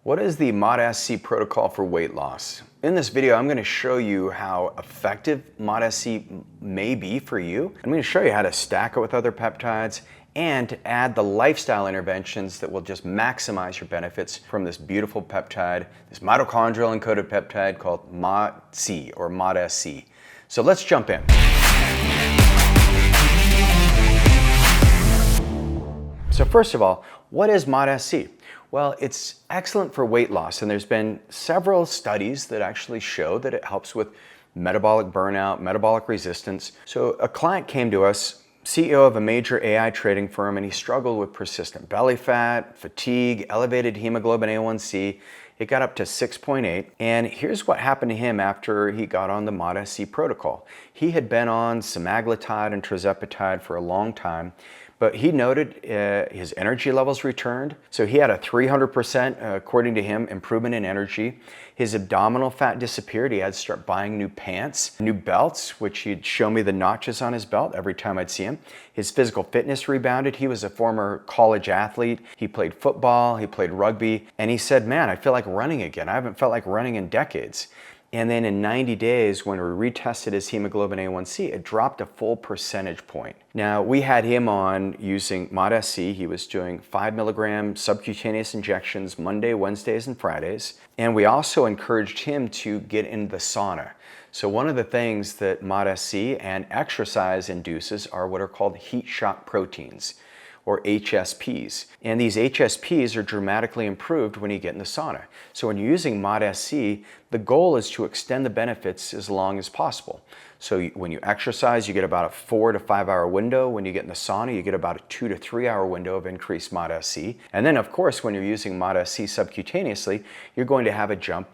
What is the MOTS-c protocol for weight loss? In this video, I'm going to show you how effective MOTS-c may be for you. I'm going to show you how to stack it with other peptides and to add the lifestyle interventions that will just maximize your benefits from this beautiful peptide, this mitochondrial encoded peptide called MOTS-c or MOTS-c. So let's jump in. So first of all, what is MOTS-c? Well, it's excellent for weight loss, and there's been several studies that actually show that it helps with metabolic burnout, metabolic resistance. So a client came to us, CEO of a major AI trading firm, and he struggled with persistent belly fat, fatigue, elevated hemoglobin A1C. It got up to 6.8, and here's what happened to him after he got on the MOTS-c protocol. He had been on semaglutide and tirzepatide for a long time, but he noted his energy levels returned. So he had a 300%, according to him, improvement in energy. His abdominal fat disappeared. He had to start buying new pants, new belts, which he'd show me the notches on his belt every time I'd see him. His physical fitness rebounded. He was a former college athlete. He played football, he played rugby, and he said, man, I feel like running again. I haven't felt like running in decades. And then in 90 days, when we retested his hemoglobin A1C, it dropped a full percentage point. Now, we had him on using MOTS-c. He was doing 5 milligram subcutaneous injections Monday, Wednesdays, and Fridays. And we also encouraged him to get in the sauna. So one of the things that MOTS-c and exercise induces are what are called heat shock proteins, or HSPs. And these HSPs are dramatically improved when you get in the sauna. So when you're using MOTS-c, the goal is to extend the benefits as long as possible. So when you exercise, you get about a 4 to 5 hour window. When you get in the sauna, you get about a 2 to 3 hour window of increased MOTS-c. And then of course, when you're using MOTS-c subcutaneously, you're going to have a jump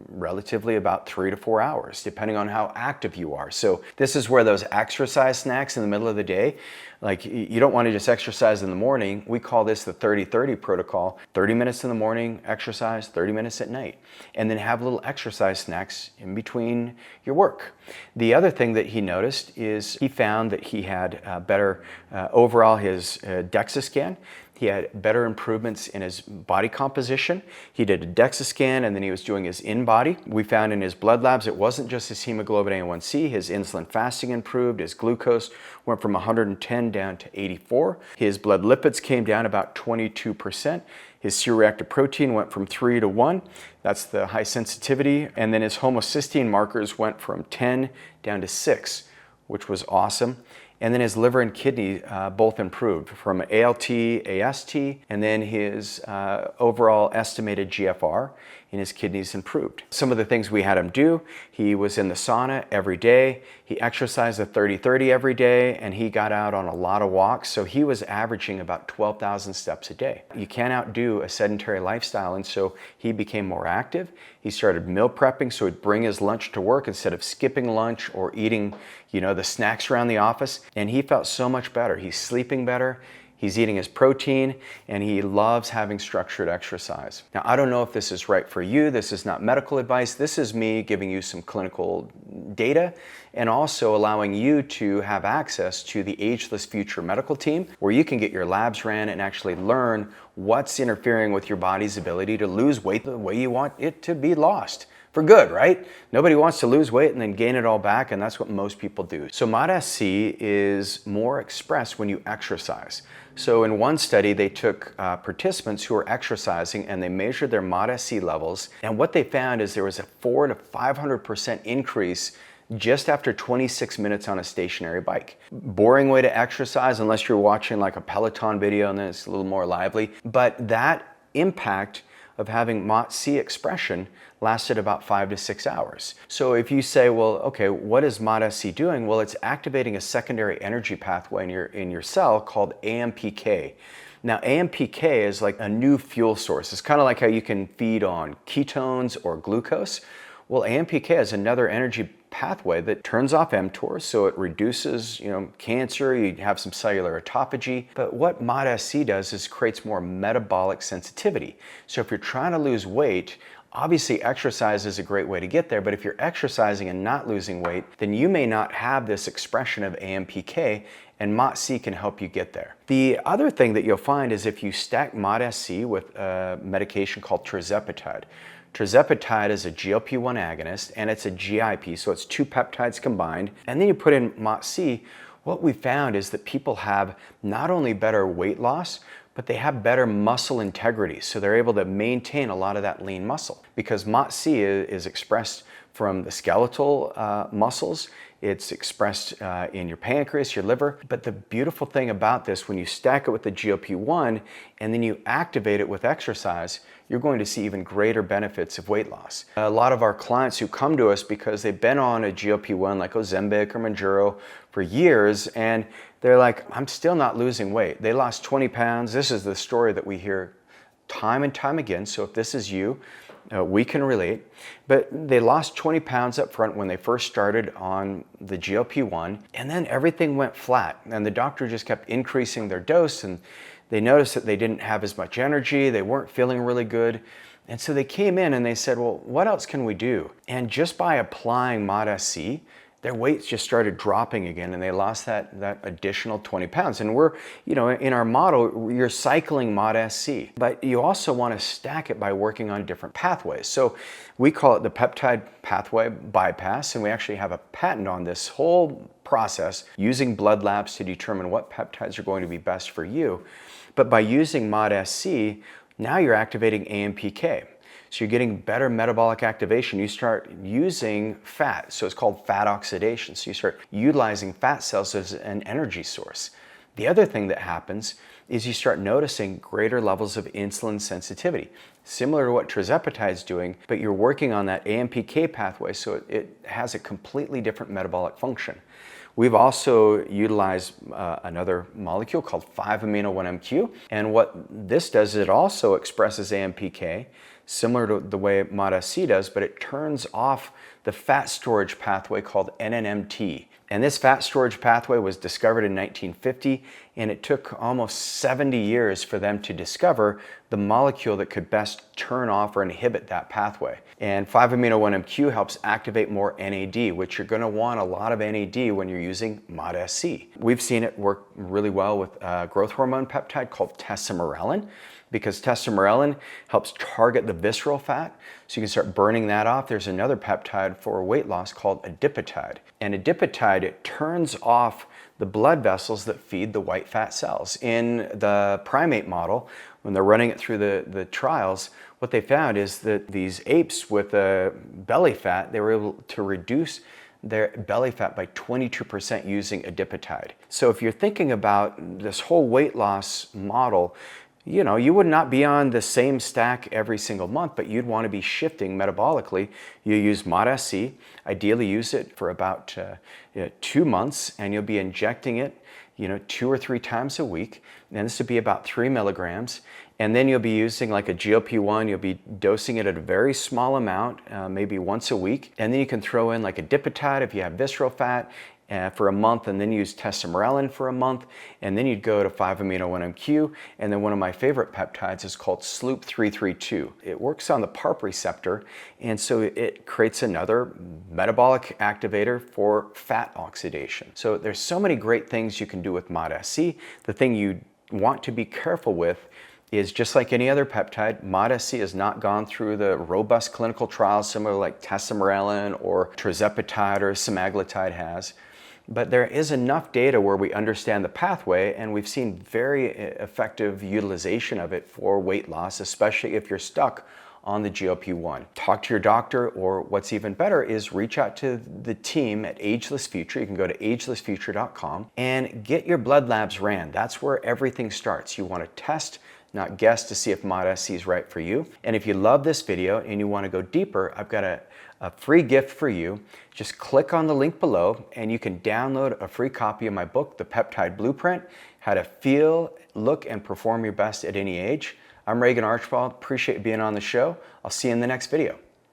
relatively about 3 to 4 hours, depending on how active you are. So this is where those exercise snacks in the middle of the day, like you don't want to just exercise in the morning. We call this the 30-30 protocol. 30 minutes in the morning, exercise, 30 minutes at night. And then have little exercise snacks in between your work. The other thing that he noticed is he found that he had better overall his DEXA scan. He had better improvements in his body composition. He did a DEXA scan and then he was doing his in-body. We found in his blood labs it wasn't just his hemoglobin A1C, his insulin fasting improved, his glucose went from 110 down to 84. His blood lipids came down about 22%. His C-reactive protein went from 3 to 1. That's the high sensitivity. And then his homocysteine markers went from 10 down to 6, which was awesome. And then his liver and kidney both improved from ALT, AST, and then his overall estimated GFR in his kidneys improved. Some of the things we had him do, he was in the sauna every day, he exercised a 30-30 every day, and he got out on a lot of walks, so he was averaging about 12,000 steps a day. You can't outdo a sedentary lifestyle, and so he became more active. He started meal prepping, so he'd bring his lunch to work instead of skipping lunch or eating, the snacks around the office, and he felt so much better. He's sleeping better. He's eating his protein, and he loves having structured exercise. Now, I don't know if this is right for you. This is not medical advice. This is me giving you some clinical data and also allowing you to have access to the Ageless Future medical team, where you can get your labs ran and actually learn what's interfering with your body's ability to lose weight the way you want it to be lost. For good, right? Nobody wants to lose weight and then gain it all back, and that's what most people do. So MOTS-c is more expressed when you exercise. So in one study, they took participants who were exercising and they measured their MOTS-c levels, and what they found is there was a 400 to 500% increase just after 26 minutes on a stationary bike. Boring way to exercise unless you're watching like a Peloton video and then it's a little more lively, but that impact of having MOTS-c expression lasted about 5 to 6 hours. So if you say, well, okay, what is MOTS-c doing? Well, it's activating a secondary energy pathway in your cell called AMPK. Now, AMPK is like a new fuel source. It's kind of like how you can feed on ketones or glucose. Well, AMPK is another energy pathway that turns off mTOR, so it reduces, cancer, you have some cellular autophagy. But what MOTS-c does is creates more metabolic sensitivity. So if you're trying to lose weight, obviously exercise is a great way to get there, but if you're exercising and not losing weight, then you may not have this expression of AMPK, and MOTS-c can help you get there. The other thing that you'll find is if you stack MOTS-c with a medication called tirzepatide. Tirzepatide is a GLP-1 agonist, and it's a GIP, so it's 2 peptides combined. And then you put in MOTS-c. What we found is that people have not only better weight loss, but they have better muscle integrity. So they're able to maintain a lot of that lean muscle, because MOTS-c is expressed from the skeletal muscles. It's expressed in your pancreas, your liver. But the beautiful thing about this, when you stack it with the GLP-1 and then you activate it with exercise, you're going to see even greater benefits of weight loss. A lot of our clients who come to us because they've been on a GLP-1 like Ozempic or Mounjaro for years, and they're like, I'm still not losing weight. They lost 20 pounds. This is the story that we hear time and time again. So if this is you, we can relate. But they lost 20 pounds up front when they first started on the GLP-1, and then everything went flat. And the doctor just kept increasing their dose, and they noticed that they didn't have as much energy, they weren't feeling really good. And so they came in and they said, well, what else can we do? And just by applying MOTS-c, their weights just started dropping again, and they lost that additional 20 pounds. And we're, in our model, you're cycling MOTS-c, but you also want to stack it by working on different pathways. So we call it the peptide pathway bypass, and we actually have a patent on this whole process using blood labs to determine what peptides are going to be best for you. But by using MOTS-c, now you're activating AMPK. So you're getting better metabolic activation. You start using fat, so it's called fat oxidation. So you start utilizing fat cells as an energy source. The other thing that happens is you start noticing greater levels of insulin sensitivity, similar to what tirzepatide is doing, but you're working on that AMPK pathway, so it has a completely different metabolic function. We've also utilized another molecule called 5-amino-1-MQ, and what this does is it also expresses AMPK, similar to the way MOTS-c does, but it turns off the fat storage pathway called NNMT. And this fat storage pathway was discovered in 1950, and it took almost 70 years for them to discover the molecule that could best turn off or inhibit that pathway. And 5-amino-1-MQ helps activate more NAD, which you're going to want a lot of NAD when you're using MOTS-c. We've seen it work really well with a growth hormone peptide called tesamorelin, because tesamorelin helps target the visceral fat, so you can start burning that off. There's another peptide for weight loss called adipotide. And adipotide, it turns off the blood vessels that feed the white fat cells. In the primate model, when they're running it through the trials, what they found is that these apes with belly fat, they were able to reduce their belly fat by 22% using adipotide. So if you're thinking about this whole weight loss model, you would not be on the same stack every single month, but you'd want to be shifting metabolically. You use MOTS-c, ideally use it for about 2 months, and you'll be injecting it 2 or 3 times a week. And this would be about 3 milligrams. And then you'll be using like a GLP-1, you'll be dosing it at a very small amount, maybe once a week. And then you can throw in like adipotide if you have visceral fat, for a month, and then use tesamorelin for a month, and then you'd go to 5-amino-1-MQ, and then one of my favorite peptides is called SLOOP 332. It works on the PARP receptor, and so it creates another metabolic activator for fat oxidation. So there's so many great things you can do with MOTS-c. The thing you want to be careful with is, just like any other peptide, MOTS-c has not gone through the robust clinical trials similar like tesamorelin or tirzepatide or semaglutide has. But there is enough data where we understand the pathway, and we've seen very effective utilization of it for weight loss, especially if you're stuck on the GLP-1. Talk to your doctor, or what's even better is reach out to the team at Ageless Future. You can go to agelessfuture.com and get your blood labs ran. That's where everything starts. You want to test, not guess, to see if MOTS-c is right for you. And if you love this video and you want to go deeper, I've got a free gift for you. Just click on the link below and you can download a free copy of my book, The Peptide Blueprint, How to Feel, Look, and Perform Your Best at Any Age. I'm Regan Archibald. Appreciate being on the show. I'll see you in the next video.